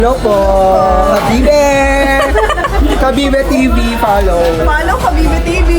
Hello po! Kabibe! Kabibe TV, follow! Follow Kabibe TV!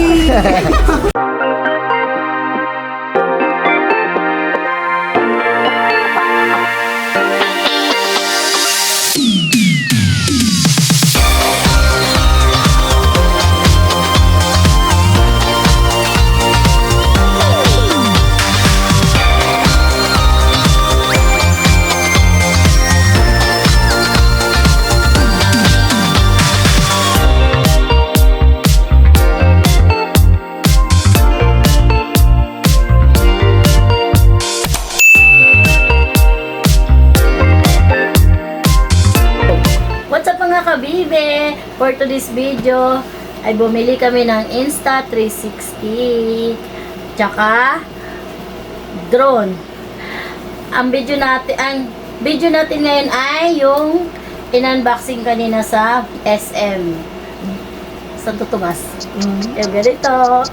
Kabibe, for today's video ay bumili kami ng Insta360 tsaka drone. Ang video natin ngayon ay yung in-unboxing kanina sa SM Santo Tomas. Yung ganito.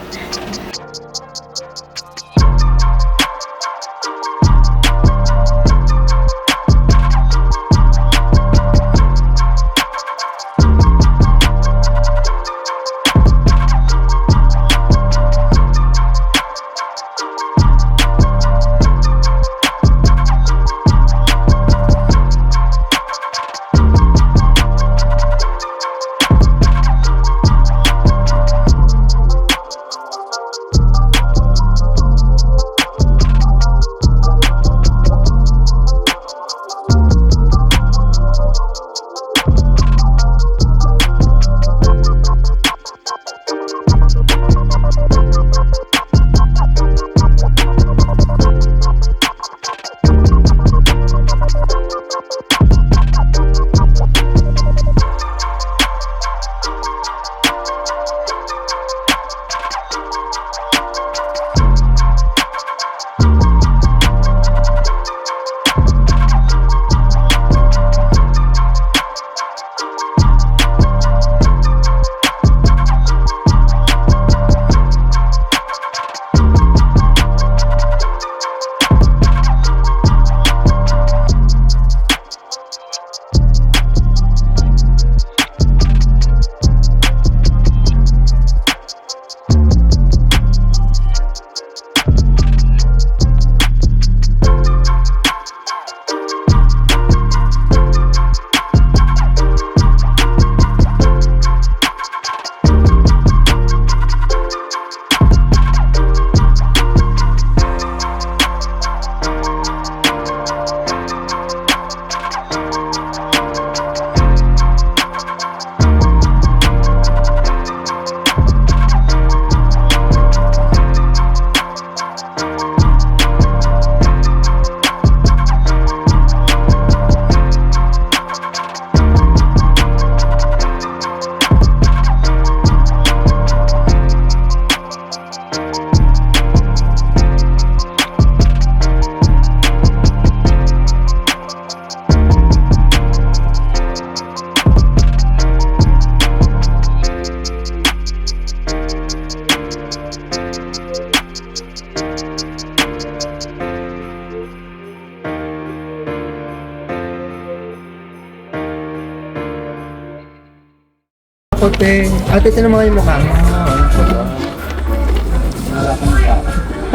Kote. Ate, tinan mo yung mukha mo.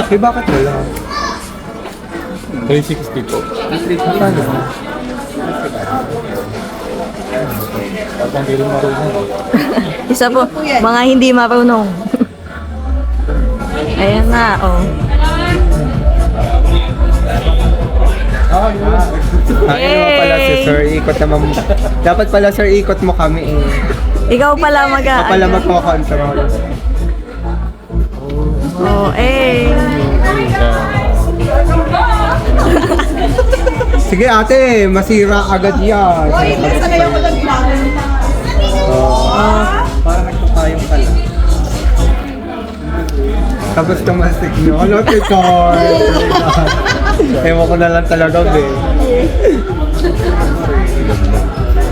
Eh, bakit wala? 360 po. Paano? Parang hindi rin marunong. Isa po, mga hindi marunong. Ayan na, oh. Ayun mo pala si Sir, ikot naman. Dapat pala Sir, ikot mo kami eh. Ikaw pala Ikaw pala magko-control. Oh, eh. Sige ate, masira agad yan. Parang nagpapayong ka lang. Tapos tumasik nyo. Ano, Tikor? Ewan ko na lang talaga, be.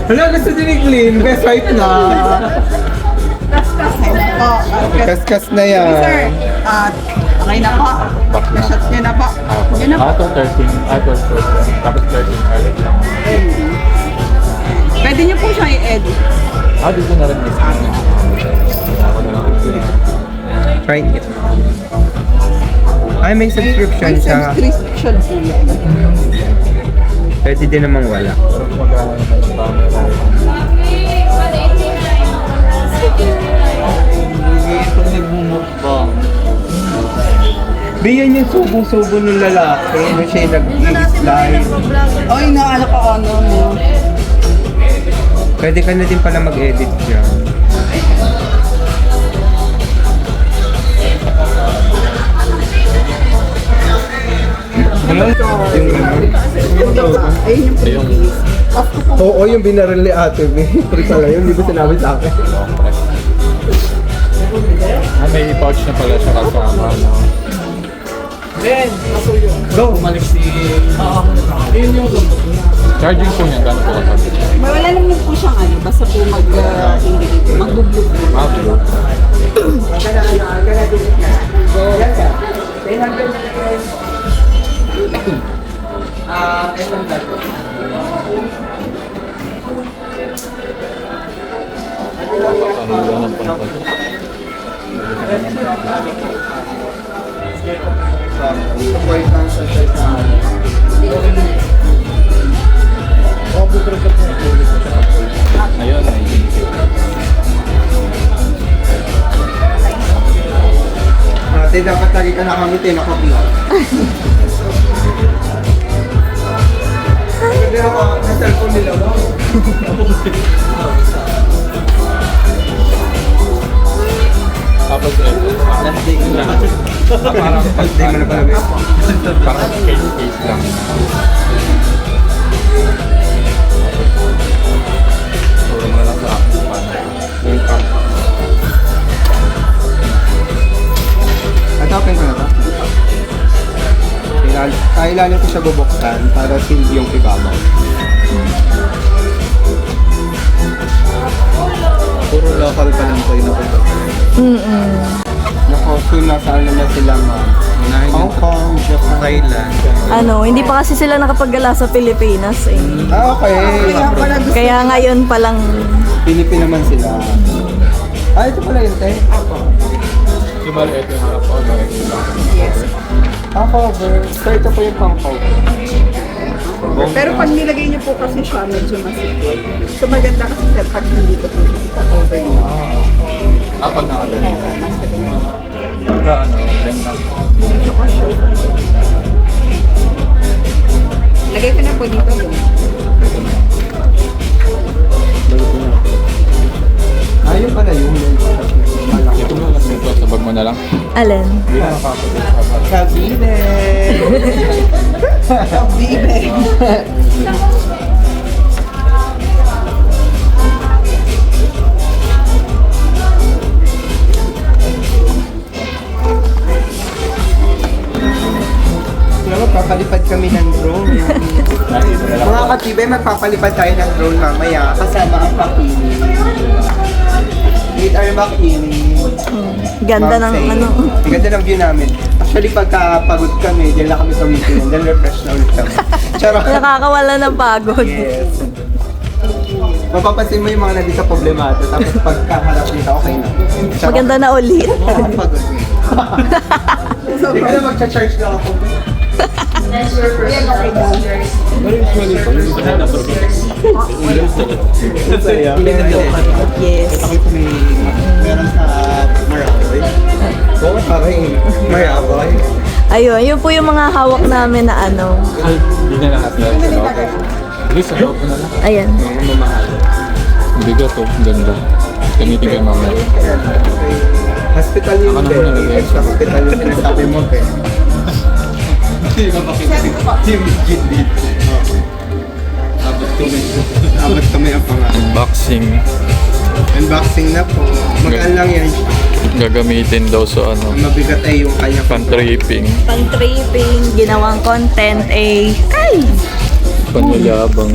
Hala, gusto din ni Clean. Best wife na. Kaskas na yan. Sir, okay na po. Na-shots nyo na po. Yun na po. Ato 13, 12. Tapos 13 early lang. niyo po siya i-edit. Dito na rin may sana. Ako na lang ito. Try it. Ay, may subscription May siya. subscription po yan. Pwede din namang wala. Pero magkano naman yung camera. Pag nagmumukbang. Biyan yung subo-subo ng lalaki. Ano siya yung nag-slide. Ay, naala ka ano mo. Pwede ka na din pala mag-edit dyan. Ayun yung Ayun. off ko po. Oo, yung binaril ni ate. Pero pala yun, hindi ba sinabi sa akin? May pouch na pala siya kasama, no? Go! Umalik si... Charging po niya, gano'n po kasi? Wala naman po siyang ano, basta po mag-blue. Blue. Ano lang po na pala. Ayun, ay Ate, dapat lagi ka nakamiti, nakablog. Hindi ako, sa cellphone nila ba? tapos ito. Parang pag-day mo na pala. Parang case lang. Puro mo na lang sa akin. At open ko na to. Kailangan ko siya bubuksan para seal yung ibabaw. Puro local pa lang tayo na ito. Nako, soon nasaan naman sila ma'am. Hong Kong, Japan, Thailand. Ano, hindi pa kasi sila nakapagala sa Pilipinas eh. Okay. Kaya ngayon pa lang, Pilipin naman sila. Ito pala yun, te. Yung bali, ito yung harap ko. Cover. So, ito po yung pang cover. Pero pag nilagay niyo po kasi siya, medyo masikip. So maganda kasi sir, pag hindi ko po over niyo. Pag nakadali. Pagka ano, blend lang. Lagay ko na po dito. Ayun pala yun. Ito mo lang dito, sa bag mo na lang. alin? Hindi na nakapagod sa bag. Kabine! Bibe. Magpapalipad kami ng drone. Mga katibay, magpapalipad tayo ng drone mamaya kasama ang Makini. Meet our Makini. Ganda ng ano. Ang ganda ng view namin. Actually, pagkapagod kami, diyan lang kami sa weekend. Then refresh na ulit kami. Charot. Nakakawala ng pagod. Yes. Mapapansin mo yung mga nandito sa problemado. Tapos pagkaharap nito, okay na. Charot. Maganda na ulit. Pagod. Hindi ka na magcha-charge lang ako. Saya. Yes. Meron sa Marawi. Oo, parang Marawi. Ayun, yun po yung mga hawak namin na ano. Ay, hindi na lahat na. Sa loob. Sige, sa loob mo na lang. Ayan. Ang bigat to, ang ganda. Gamitin kayo mamaya. Hospital yun Ako din. naman nalagay. Sa hospital yung sinasabi mo, eh. Hindi ba makikita yung gin dito? Abot kami ang pangalan. Unboxing. Unboxing na po. Magaan lang yan. Gagamitin daw sa ano, Mabigat ay yung kanya pan-tripping. Pang-tripping, ginawang content eh. Ay! Panyayabang.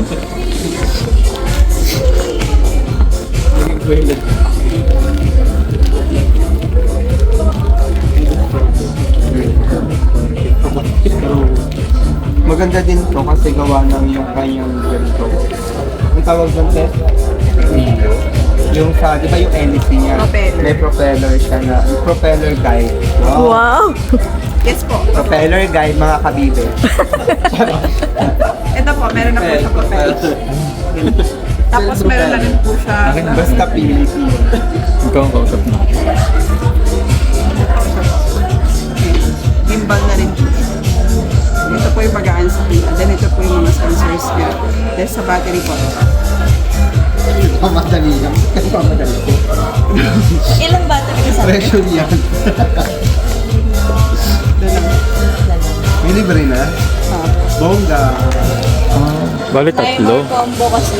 Maganda din to kasi gawa ng yung kanyang ganito. Ang tawag doon, Tess? Yung sa, di ba yung NC niya? Propeller. May propeller siya na, propeller guide. Wow! Yes po. Propeller guide, mga kabibe. Ito po, meron na po siya propeller. Tapos meron na rin po siya. Basta pili. Ikaw ang kausap mo. Gimbal na rin po siya. Ito po yung pag-aan sa pila. Then ito po yung mga sensors niya. Then sa battery po. Pamadali lang. Kasi pamadali ko. Ilang battery ka sa atin? Pressure yan. Doon lang. May libre na? Bongga. Bali tatlo. Timer combo kasi.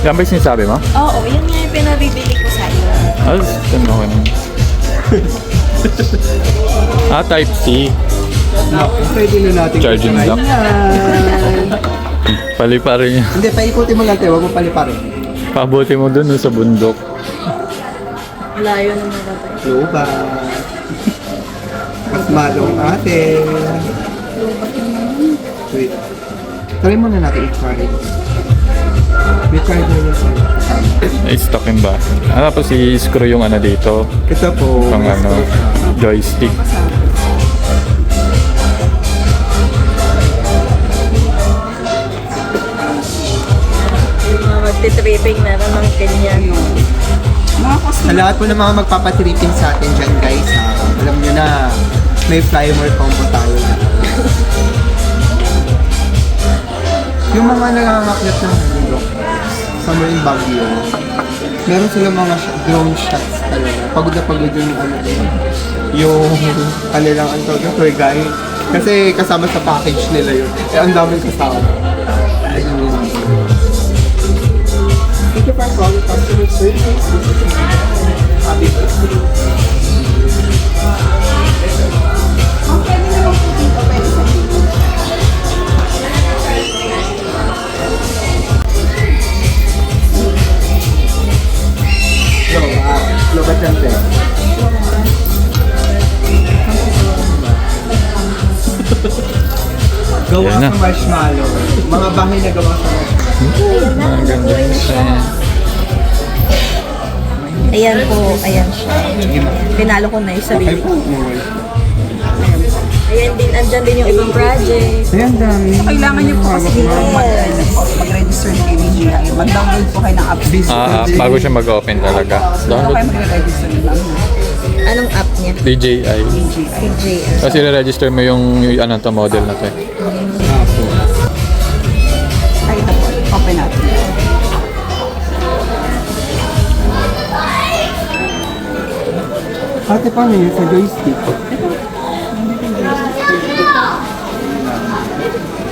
Yan ba yung sinasabi mo? Oo, yun nga yung pinabibili ko sa iyo. Ano ko na. Type C. Pwede na natin. Charging i-try dock. yan. Pali pa rin yan. Hindi, paikutin mo lang tayo. Huwag mo paliparin. Pabuti mo dun sa bundok. Layo na matatay. Luba. Mas malong ate. Wait. Try muna natin i-charge. May charger na siya. Na-stock yung ba? Tapos i-screw yung ano dito. Ito po. Pang ano, joystick. Yung mga magtitripping na naman ganyan. Mga Sa customer. lahat po ng mga magpapatripping sa atin dyan guys, alam nyo na, may fly more combo tayo. Yung mga nangangakyat ng bundok, sa Marine Baguio, meron sila mga drone shots talaga. Pagod na pagod yung kanilang ang tawag na tour guide. Kasi kasama sa package nila yun. Ang daming kasama. Thank you for calling customer service. Happy birthday. Pwede naman po dito. Pwede sa dito. Lobat lang tayo. Gawa Yan na. sa marshmallow. Mga bahay na gawa sa marshmallow. Ang ganda siya. Ayan po, ayan siya. Pinalo ko na yung Okay sarili po. ko. No worries. Ayan din, andyan din yung ibang project. Ayan, dami. Kailangan niyo po kasi mag-register ng KBGI. Mag-download po kayo ng app. Bago siya mag-open talaga. Ano Download kayo mag-register ng app? Anong app niya? DJI. PJS. Kasi re-register mo yung ano to model na to. Ay, ito po. Open natin. Ate, paano yun sa joystick?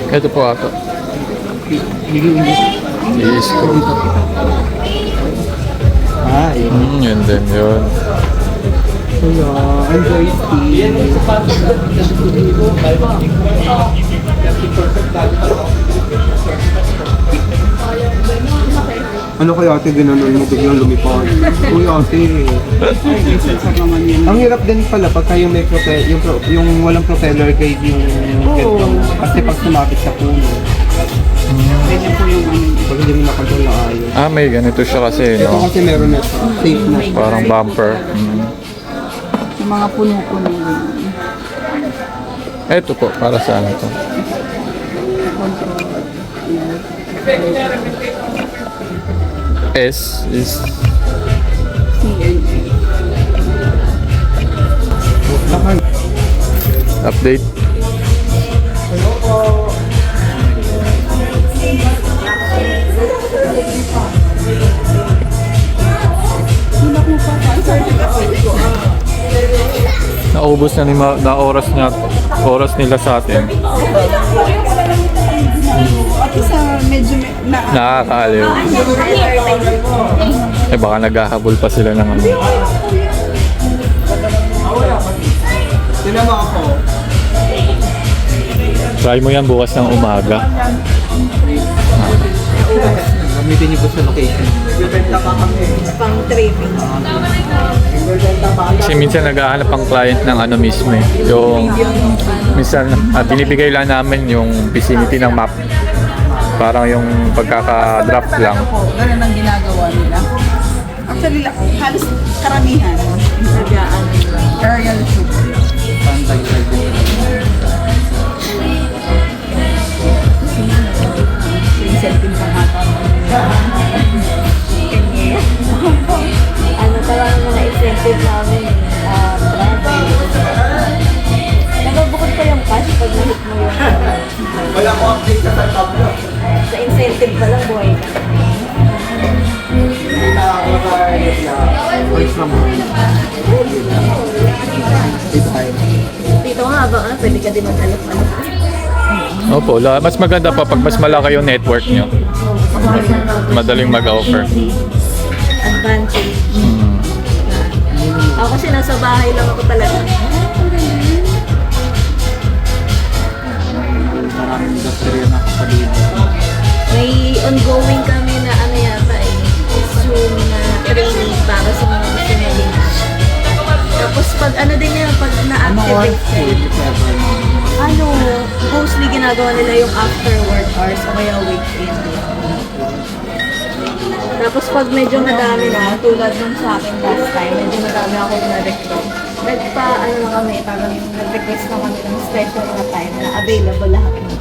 Ito po ato. I-screw. Yun. Yun din yun. Kaya, ang joystick. Ano kaya ate ginanon mo biglang lumipad? Uy ate. Sensor naman yun. Ang hirap din pala pagka yung may yung walang propeller guide yung ganito. Kasi pag sumapit sa puno, Pwede po yung ano. pag hindi mo nakontrol na ayos. May ganito siya kasi, Ito no? kasi meron na siya. Safe na siya. Parang bumper. Yung mga puno-puno. Ito po, para sa ano to. S is CNA. update. Naubos na oras nila sa atin. At isa medyo Nakakaaliw. Baka naghahabol pa sila ng ano. Tinan mo ako. Try mo yan bukas ng umaga. Gamitin niyo po sa location. Bibenta pa kami. Pang tripping. Kasi minsan naghahanap ang client ng ano mismo eh. Yung minsan binibigay lang namin yung vicinity ng map. Parang yung pagkaka-draft lang. Ganun ang ginagawa nila. Actually, halos karamihan. Nagaan. Aerial shoot. Incentive pa nga. Ano talaga mga incentive namin, nababukod pa yung cash pag nahit mo yung Wala ko update sa tablo. sa incentive pa lang buhay ka. Voice na mo. Dito nga ba, pwede ka din mag-alok-alok. Opo, mas maganda pa pag mas malaki yung network nyo. Madaling mag-offer. Advantage. Ako kasi nasa bahay lang ako talaga. Maraming industriya na kapalito. May ongoing kami na ano yata Zoom na training para sa mga gusto. Tapos pag ano din yan, pag na-activate mostly ginagawa nila yung after work hours o kaya weekend. Tapos pag medyo madami na, tulad nung sa akin last time, medyo madami ako na-recruit. Nagpa-ano na kami, parang nag-request na kami ng special na time na available lahat na.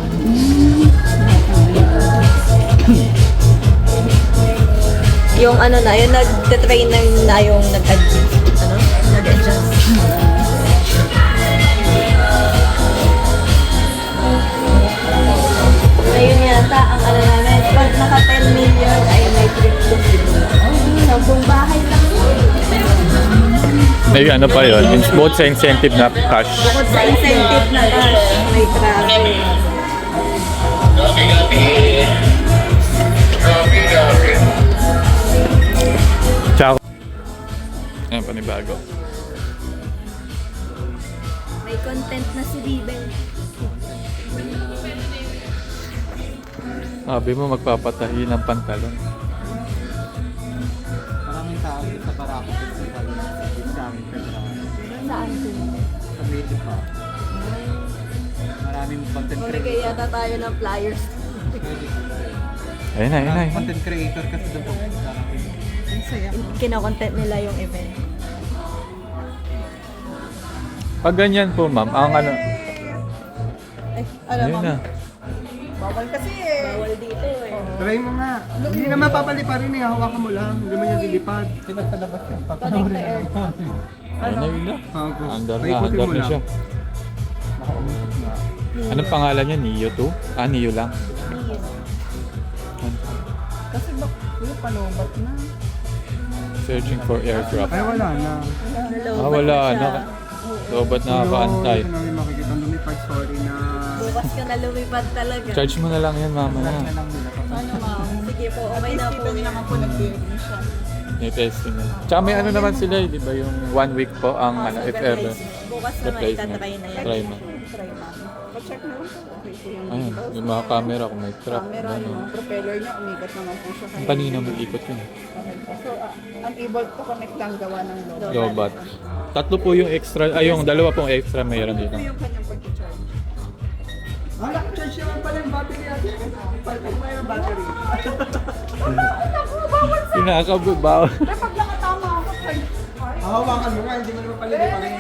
Yung ano na, yung nag-trainer na yung nag-adjust. Nag-adjust. Ngayon yata, ang ano namin, pag naka 10 million ay may trip to Cebu. 10 bahay lang yun. May ano pa yun, both sa incentive na cash. Bukod sa incentive na cash, may travel. Tsaka, ayan, panibago. May content na si Bibel. Sabi mo magpapatahi ng pantalon. Maraming tao sa Barako Festival sa amin Saan po? sa Medyo pa. Maraming content Bumigay creator. yata tayo ng flyers. Ayun na, ayun na. ayun na. Content creator kasi doon pupunta namin. Ang saya. Kinokontent nila yung event. Pag ganyan po ma'am, ang ano, Ay, alam ayun mo, na. bawal kasi eh. Bawal dito eh. Try mo nga. Hindi naman papalipa rin eh. Hawakan mo lang. Hindi mo yan dilipad. Sila sa labas yan. Ayun na yun na. Andar na, Paikutin andar mo na lang. siya. Nakaumutot na. Anong pangalan niya? Neo 2? Ah, Neo lang. Kasi yung panubat na. Searching for airdrop. Ay, wala na. Ah, wala na. Lobat nakakaantay. Ito namin makikita. Lumipad, sorry na. Bukas ka na lumipad talaga. Charge mo na lang yan mamaya. Na lang nila. Ano ma'am? Sige po, okay na po. Kita niyo naman po nag-building siya. May testing na. Tsaka may ano naman sila eh, di ba yung 1 week po ang ano, if ever. Bukas naman Replacement. itatry na yan. Try mo. Try mo. Pa-check na lang po. Okay po yung Ayun, yung mga camera kung may trap. camera, Ano. yung propeller niya, umigat naman po siya. Ang kanina mo ikot yun. So, unable to connect lang gawa ng load. Lobat. Tatlo po yung extra, ay yung dalawa pong extra mayroon dito. Ito yung kanyang pag-charge. Ah, charge naman pala yung battery natin. Palitan mo yung battery. Kinakababaw. Pag nakatama ako, Hawakan mo nga. Hindi mo naman palitan rin.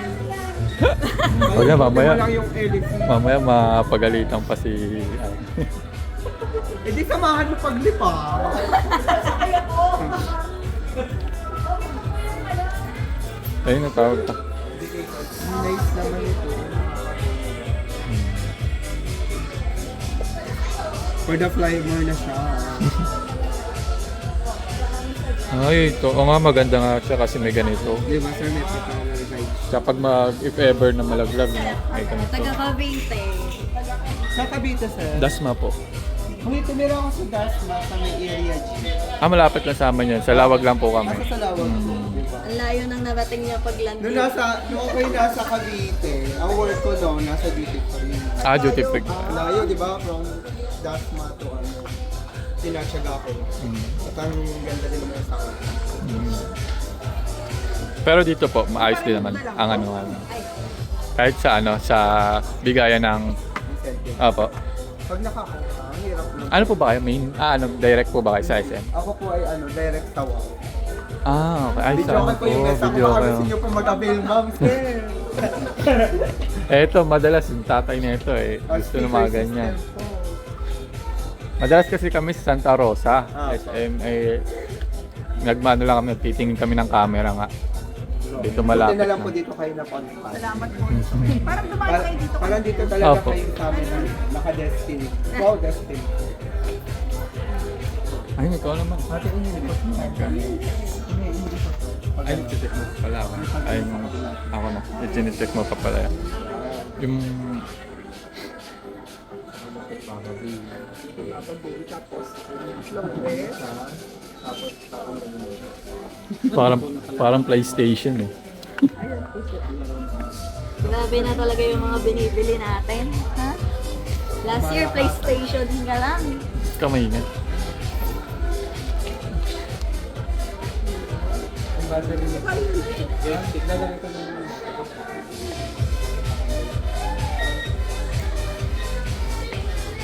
Huwag na, mamaya. Ito mo lang yung LX. Mamaya mapagalitan pa si... Eh di samahan mo paglipa. Ayun, natawag pa. Nice naman ito. For the fly more na siya. Ay, ito. O nga, maganda nga siya kasi may ganito. Di ba sir, may propeller guide. Kapag if ever na malaglag, may ganito. Taga Cavite. Sa Cavite sir. Dasma po. Kung tumira ako sa Dasma, sa may area G. Ah, malapit lang sa amin yan. Sa Lawag lang po kami. Nasa Salawag po, di ba? Ang layo nang narating niya pag Nung landing. nung ako'y nasa Cavite, ang work ko doon, nasa duty free. Ah, duty free. Layo, di ba? From Dasma to Tinatsaga ko. At ang ganda din naman sa akin. Pero dito po, maayos din naman ang ano. Kahit sa ano, sa bigayan ng... Incentive. Apo. Pag nakakuha, ang hirap na. Ano po ba kayo? Direct po ba kayo sa SM? Ako po ay direct tawa. Okay. Ay, Video saan ko po yung best. Ako Video baka kayo. gusto nyo po mag-avail, ma'am. Sir. Eto, madalas yung tatay nito gusto ng mga ganyan. Madalas kasi kami sa Santa Rosa, SM, nagmano lang kami, nagtitingin kami ng camera nga. Dito malapit Buti na lang na. po dito kayo napunta. Salamat po. Parang dumaan kayo dito. Parang dito talaga Opo. kayo sa amin naka-destiny. Wow, destiny. Ay, ikaw naman. Ate, inilikot mo. Ay, nag-check mo pala ako. Ay, ako na. I-check mo pa pala. Yung... Parang PlayStation eh. Grabe na talaga yung mga binibili natin. Ha? Last year, PlayStation nga lang. Kamay nga.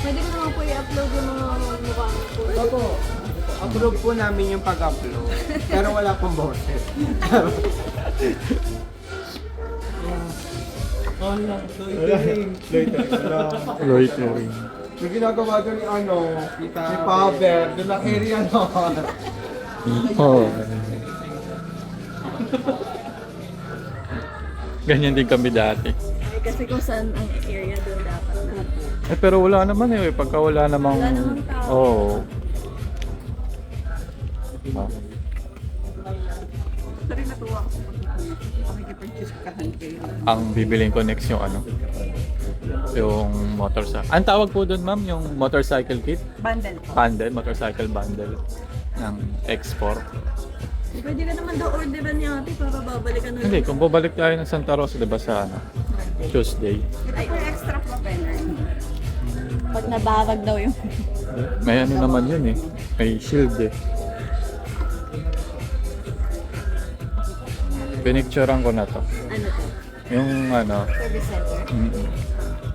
Pwede ko naman po i-upload yung mga mukha ko. Opo. Approve po namin yung pag-upload. Pero wala pong boses. Loitering. Yung ginagawa doon ni si Paber, doon na area Oo. Ganyan din kami dati. Kasi kung saan ang area doon dapat na. Pero wala naman pagka wala namang... Wala namang tao. Oo. Sorry, natuwa ako sa pakikipag-chisikahan kayo. Ang bibiling ko next yung yung motorcycle. Ang tawag po doon, ma'am, yung motorcycle kit? Bundle po. Bundle, motorcycle bundle ng X4. Pwede ka naman daw orderan niya ate para babalikan na Hindi, kung babalik tayo ng Santa Rosa, di ba sa Tuesday? Ito yung extra propeller. Pag nabawag daw yung... May ano naman yun may shield Pinicturean ko na to. Ano to? Yung Service center?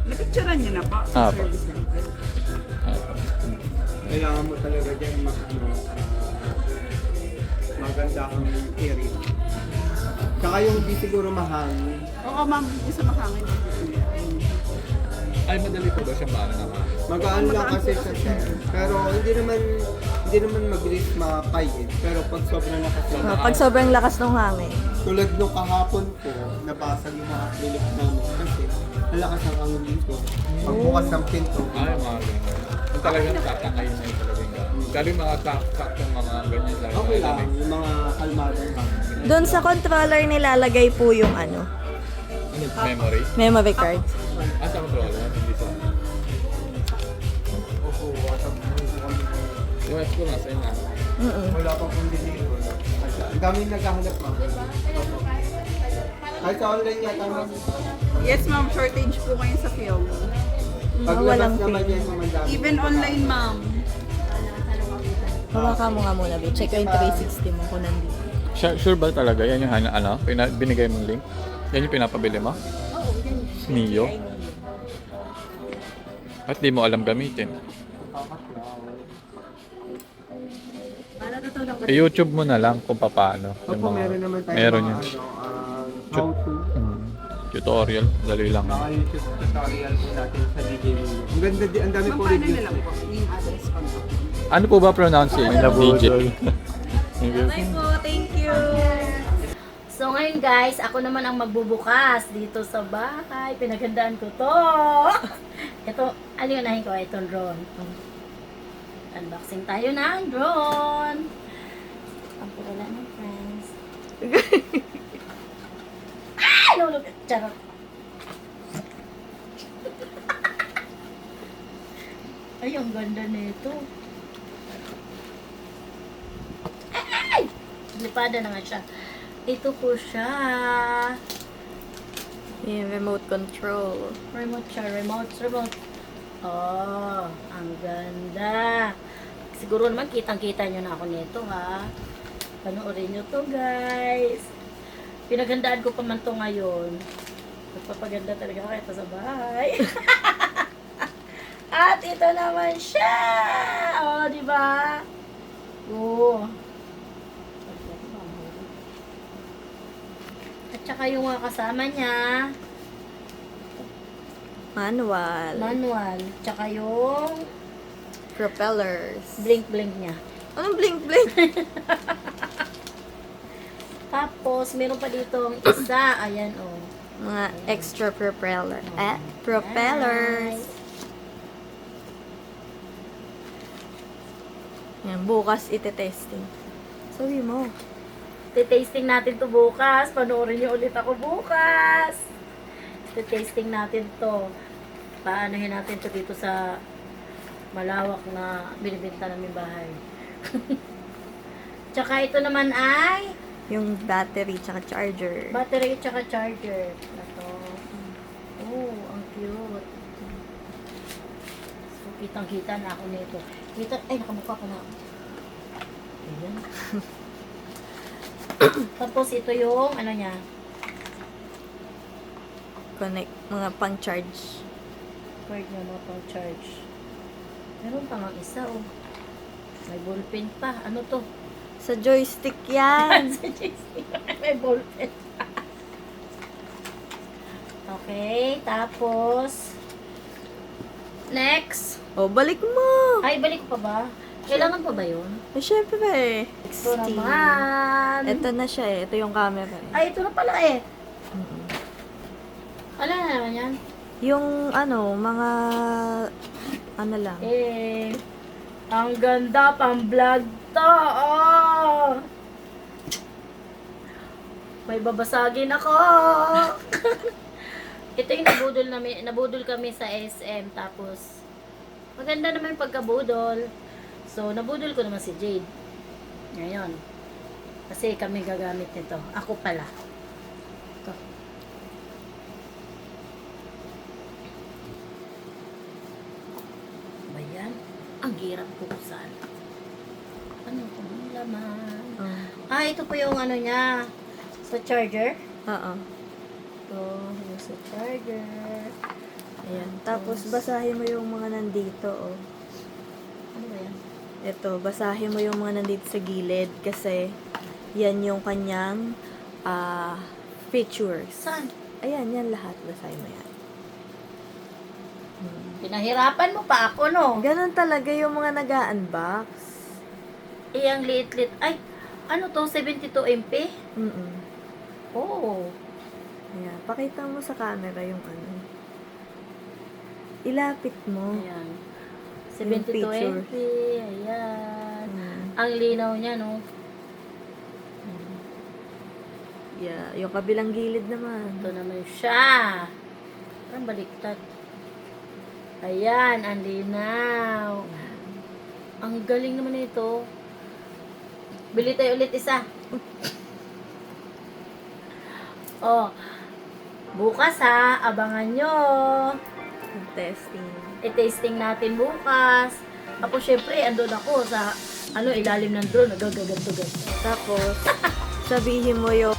Napicturean niyo na po. Ah, po. Service center. Kailangan mo talaga dyan maganda ang area. Tsaka yung di siguro mahangin. Oo, ma'am. Hindi sa makangin. Ay, madali po ba siya paano naman? Magaan lang kasi siya sir. Pero hindi naman mabilis makapay Pero pag sobrang lakas ng Pag sobrang lakas ng hangin. tulad nung kahapon ko, nabasag yung mga acrylic namin kasi ang lakas ng hangin dito. Pagbukas ng pinto. Ay, mga ganyan. Yung talagang tatakayin na yung talagang gano'n. Dali mga saktong mga ganyan lang. Okay lang, yung mga kalmadong hangin. Doon sa controller nilalagay po yung Memory? memory card. Sa controller? Hindi sa... Opo, watag mo kami. Yung X ko nasa yun Wala pa pong deliver. Ang daming naghahanap ma'am. Opo. Kahit sa online yata ma'am. Yes, ma'am. Shortage po ngayon sa film. Paglabas Walang naman yan naman dami. Even online, ma'am. Hawakan mo nga muna, babe. Check ko yung 360 mo kung nandito. Sure ba talaga? Yan yung binigay mong link? Yan yung pinapabili mo? Neo? At di mo alam gamitin. I-YouTube mo na lang kung paano. Opo, meron naman tayo meron mga yun. how to. Tutorial. Dali lang. Mga YouTube tutorial po natin sa DJ Milo. Ang ganda din, ang dami Ma'am, po paano reviews. na lang po? Yung address ko na. Ano po ba pronunciation ng DJ? Bye po, thank you! So ngayon guys, ako naman ang magbubukas dito sa bahay. Pinaghandaan ko to. Ito, alionahin ko itong drone. Unboxing tayo ng drone. Ang pula ng friends. Lolo, charot. Ay, ang ganda nito. Ay! Lipada na nga siya. Ito po siya. Yung remote control. Remote siya. Remote. Oh, ang ganda. Siguro naman kitang-kita nyo na ako nito ha. Panoorin nyo to guys. Pinaghandaan ko pa man to ngayon. Nagpapaganda talaga ako ito sa bahay. At ito naman siya! O, di ba? Oo. At saka yung mga kasama niya, manual. Tsaka yung Propellers. blink-blink niya. Anong blink-blink? Tapos, meron pa dito isa. Ayan, oh. Mga extra propeller. Propellers. Yan, bukas ite-testing. Sabi mo. Tasting natin to bukas. Panoorin niyo ulit ako bukas. Tasting natin to. Paanohin natin to dito sa malawak na binibenta namin bahay. Tsaka ito naman ay Yung battery tsaka charger. battery tsaka charger. Ito. Oh, ang cute. So, kitang-kita na ako nito. Ay, nakamukha ko na ako. Ayan. Tapos ito yung, ano niya, Connect, mga pang-charge. cord niya mo pang charge. Meron pa nga isa, oh. May ballpen pa. Ano to? Sa joystick yan. Sa joystick. May ballpen pa. Okay, tapos next. O, balik mo. Ay, balik ko pa ba? Kailangan pa ba yun? Eh, syempre. Ito naman. Ito na siya eh. Ito yung camera eh. Ay, ito na pala eh. Ano na naman yan? Yung mga ano lang. Eh, ang ganda pang vlog to. Oh. May babasagin ako. Ito yung nabudol kami sa SM. Tapos, maganda naman yung pagkabudol. So, nabudol ko naman si Jade. Ngayon. Kasi kami gagamit nito. Ako pala. Ito. Ba yan? Ang hirap buksan. Ano kung laman? Ito po yung ano niya. Sa charger. Oo. Ito, yung sa charger. Ayan. Tapos, basahin mo yung mga nandito, oh. Ano ba yan? Ito, basahin mo yung mga nandito sa gilid kasi yan yung kanyang features. Saan? Ayan, yan lahat. Basahin mo yan. Pinahirapan mo pa ako, no? Ganon talaga yung mga nag-unbox. Ang liit-liit. Ay, ano to? 72 MP? Mm-mm. Oh. Ayan. Pakita mo sa camera yung ano. Ilapit mo. Ayan. Yung 72 picture. MP. Ayan. Mm. Ang linaw niya, no? Yeah, yung kabilang gilid naman. Ito naman siya. Parang baliktad. Ayan, ang linaw. Ang galing naman nito. Bili tayo ulit isa. Oh. Bukas ha, abangan nyo. Testing. I-tasting natin bukas. Tapos syempre, andun ako sa ilalim ng drone. Nagaganto-ganto. Tapos, sabihin mo yung...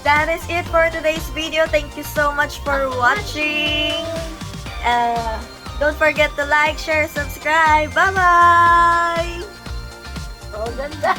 That is it for today's video. Thank you so much for watching. Don't forget to like, share, subscribe. Bye-bye! Oh, ganda.